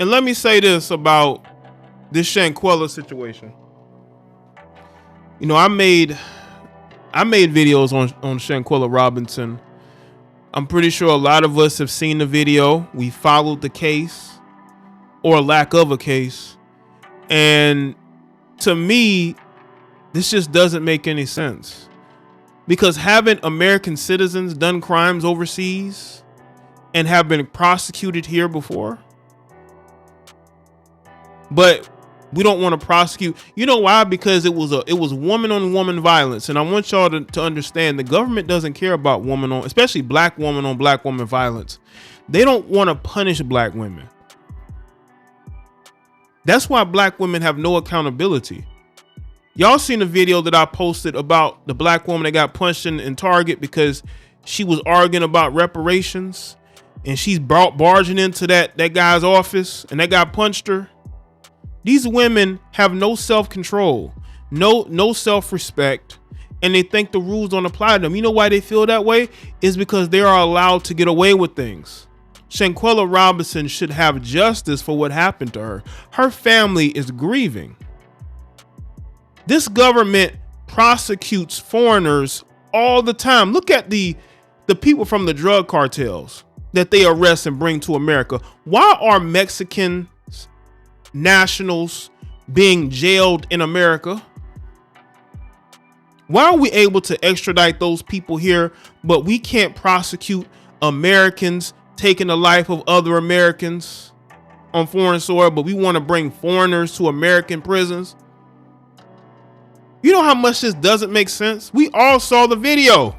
And let me say this about this Shanquella situation. You know, I made videos on Shanquella Robinson. I'm pretty sure a lot of us have seen the video. We followed the case or lack of a case. And to me, this just doesn't make any sense. Because haven't American citizens done crimes overseas and have been prosecuted here before? But we don't want to prosecute. You know why? Because it was woman on woman violence. And I want y'all to understand the government doesn't care about especially black woman on black woman violence. They don't want to punish black women. That's why black women have no accountability. Y'all seen the video that I posted about the black woman that got punched in Target because she was arguing about reparations, and she's barging into that guy's office, and that guy punched her. These women have no self-control, no self-respect, and they think the rules don't apply to them. You know why they feel that way? Is because they are allowed to get away with things. Shanquella Robinson should have justice for what happened to her. Her family is grieving. This government prosecutes foreigners all the time. Look at the people from the drug cartels that they arrest and bring to America. Why are Mexican nationals being jailed in America? Why are we able to extradite those people here, but we can't prosecute Americans taking the life of other Americans on foreign soil, but we want to bring foreigners to American prisons? You know how much this doesn't make sense? We all saw the video.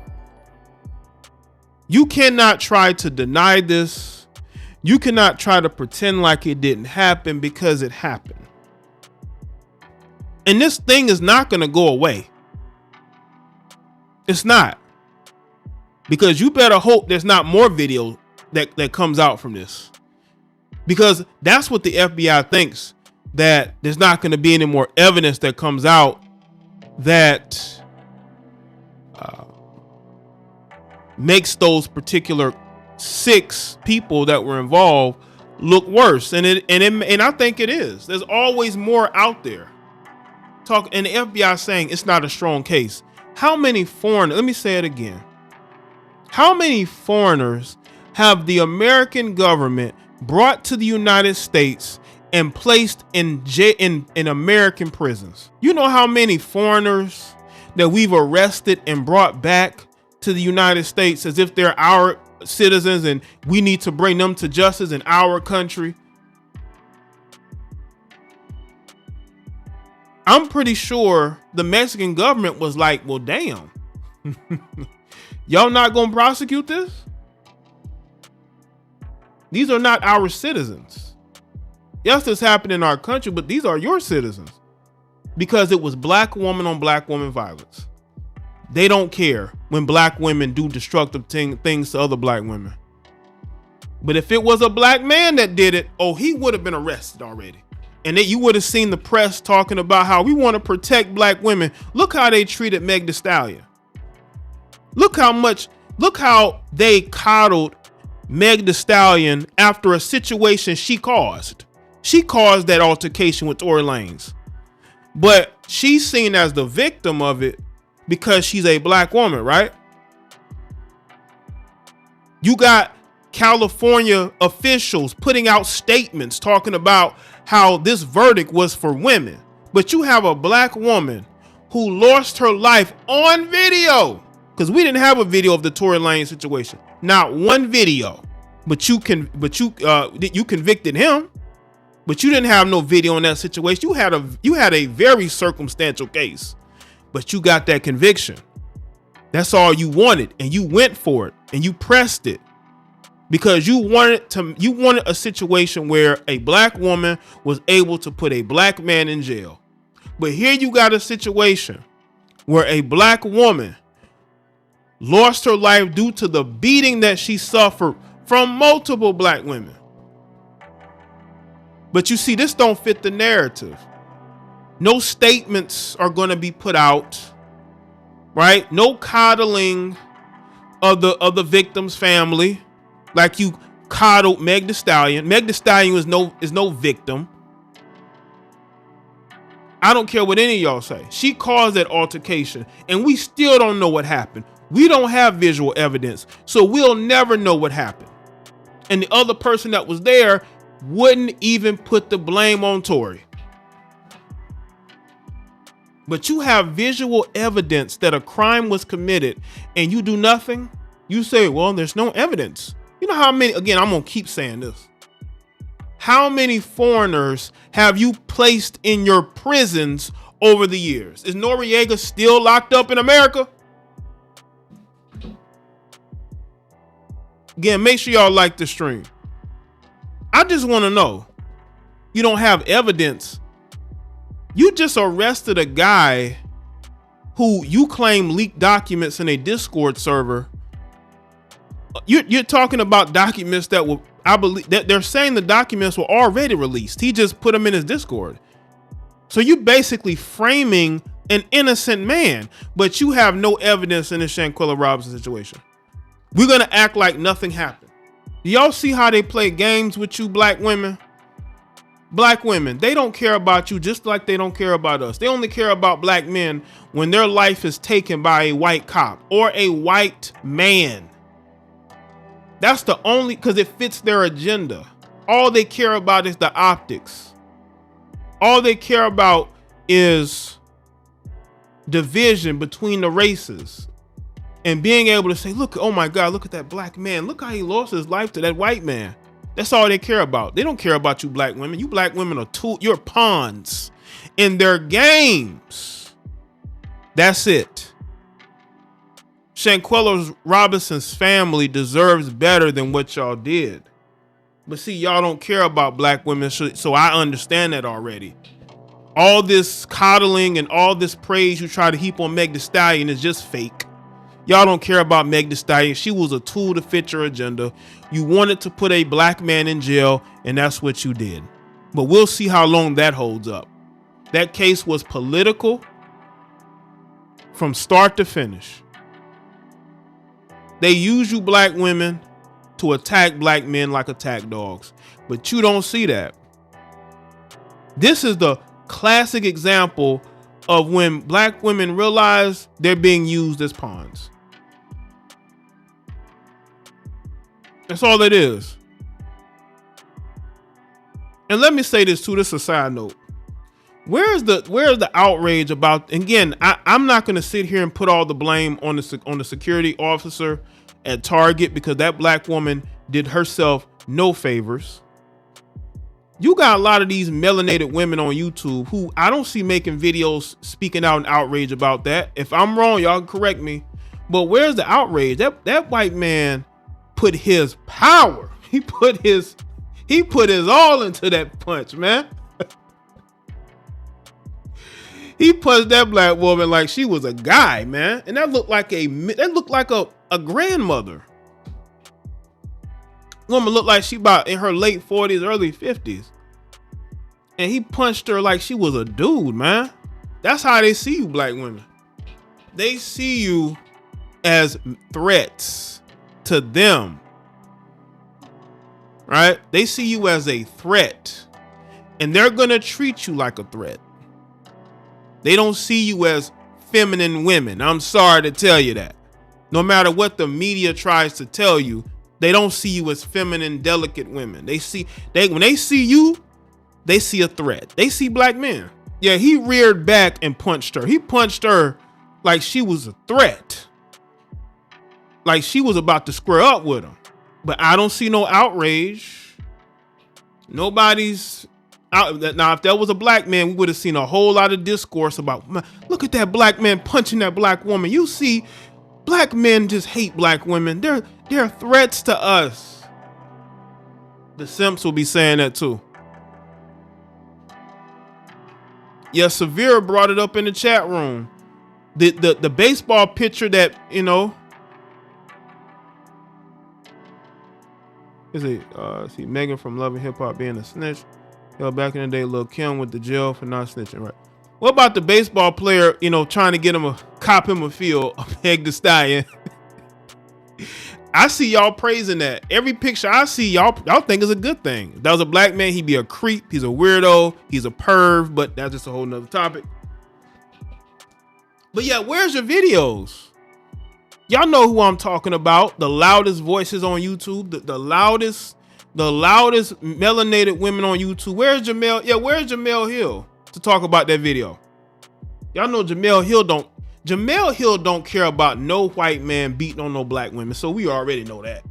You cannot try to deny this. You cannot try to pretend like it didn't happen, because it happened. And this thing is not going to go away. It's not. Because you better hope there's not more video that comes out from this. Because that's what the FBI thinks, that there's not going to be any more evidence that comes out that makes those particular 6 people that were involved look worse. And I think it is. There's always more out there. And the FBI saying it's not a strong case. How many foreigners, let me say it again. How many foreigners have the American government brought to the United States and placed in American prisons? You know how many foreigners that we've arrested and brought back to the United States as if they're our citizens and we need to bring them to justice in our country? I'm pretty sure the Mexican government was like, well, damn, y'all not gonna prosecute this? These are not our citizens. Yes, this happened in our country, but these are your citizens. Because it was black woman on black woman violence. They don't care when black women do destructive things to other black women. But if it was a black man that did it, oh, he would have been arrested already. And then you would have seen the press talking about how we want to protect black women. Look how they treated Meg Thee Stallion. Look how they coddled Meg Thee Stallion after a situation she caused. She caused that altercation with Tory Lanez. But she's seen as the victim of it because she's a black woman, right? You got California officials putting out statements talking about how this verdict was for women. But you have a black woman who lost her life on video, because we didn't have a video of the Tory Lanez situation. Not one video. But you convicted him. But you didn't have no video in that situation. You had a very circumstantial case. But you got that conviction. That's all you wanted, and you went for it, and you pressed it. Because you wanted a situation where a black woman was able to put a black man in jail. But here you got a situation where a black woman lost her life due to the beating that she suffered from multiple black women. But you see, this don't fit the narrative. No statements are going to be put out, right? No coddling of the victim's family. Like you coddled Meg Thee Stallion. Meg Thee Stallion is no victim. I don't care what any of y'all say. She caused that altercation, and we still don't know what happened. We don't have visual evidence, so we'll never know what happened. And the other person that was there wouldn't even put the blame on Tory. But you have visual evidence that a crime was committed and you do nothing. You say, well, there's no evidence. You know how many, again, I'm going to keep saying this. How many foreigners have you placed in your prisons over the years? Is Noriega still locked up in America? Again, make sure y'all like the stream. I just want to know. You don't have evidence. You just arrested a guy who you claim leaked documents in a Discord server. You're talking about documents that were, I believe that they're saying the documents were already released. He just put them in his Discord. So you basically framing an innocent man, but you have no evidence in the Shanquella Robinson situation. We're going to act like nothing happened. Do y'all see how they play games with you black women? Black women, they don't care about you just like they don't care about us. They only care about black men when their life is taken by a white cop or a white man. That's the only, because it fits their agenda. All they care about is the optics. All they care about is division between the races and being able to say, look, oh my God, look at that black man. Look how he lost his life to that white man. That's all they care about. They don't care about you black women. You black women are you're pawns in their games. That's it. Shanquella Robinson's family deserves better than what y'all did. But see, y'all don't care about black women, so I understand that already. All this coddling and all this praise you try to heap on Meg Thee Stallion is just fake. Y'all don't care about Meg Thee Stallion. She was a tool to fit your agenda. You wanted to put a black man in jail, and that's what you did. But we'll see how long that holds up. That case was political from start to finish. They use you black women to attack black men like attack dogs, but you don't see that. This is the classic example of when black women realize they're being used as pawns. That's all it is. And let me say this too, this is a side note. Where's the outrage about, again, I'm not going to sit here and put all the blame on the security officer at Target, because that black woman did herself no favors. You got a lot of these melanated women on YouTube who I don't see making videos speaking out in outrage about that. If I'm wrong, y'all can correct me. But where's the outrage? That white man put his power. He put his all into that punch, man. He punched that black woman like she was a guy, man. And that looked like a grandmother. Woman looked like she about in her late 40s, early 50s. And he punched her like she was a dude, man. That's how they see you, black women. They see you as threats to them. Right? They see you as a threat. And they're going to treat you like a threat. They don't see you as feminine women. I'm sorry to tell you that. No matter what the media tries to tell you, they don't see you as feminine, delicate women. When they see you, they see a threat. They see black men. Yeah, he reared back and punched her. He punched her like she was a threat. Like she was about to square up with him. But I don't see no outrage. Nobody's out. Now, if that was a black man, we would have seen a whole lot of discourse about, look at that black man punching that black woman. You see, black men just hate black women. They're threats to us. The simps will be saying that too. Yeah, Severe brought it up in the chat room. The baseball pitcher that, see Megan from Love and Hip Hop being a snitch. Back in the day, Lil Kim with the jail for not snitching, right? What about the baseball player, trying to get him cop him a field, Meg Thee Stallion? I see y'all praising that. Every picture I see, y'all think is a good thing. If that was a black man, he'd be a creep. He's a weirdo. He's a perv. But that's just a whole nother topic. But yeah, where's your videos? Y'all know who I'm talking about. The loudest voices on YouTube. The loudest melanated women on YouTube. Where's Jamel? Yeah, where's Jamel Hill to talk about that video? Y'all know Jamel Hill don't care about no white man beating on no black women. So we already know that.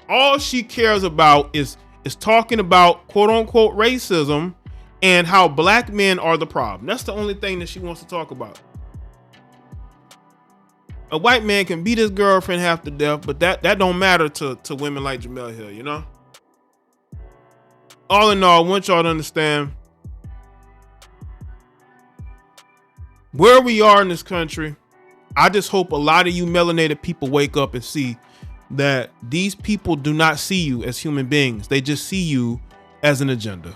All she cares about is talking about quote unquote racism and how black men are the problem. That's the only thing that she wants to talk about. A white man can beat his girlfriend half to death, but that don't matter to women like Jamel Hill, you know? All in all, I want y'all to understand where we are in this country. I just hope a lot of you melanated people wake up and see that these people do not see you as human beings. They just see you as an agenda.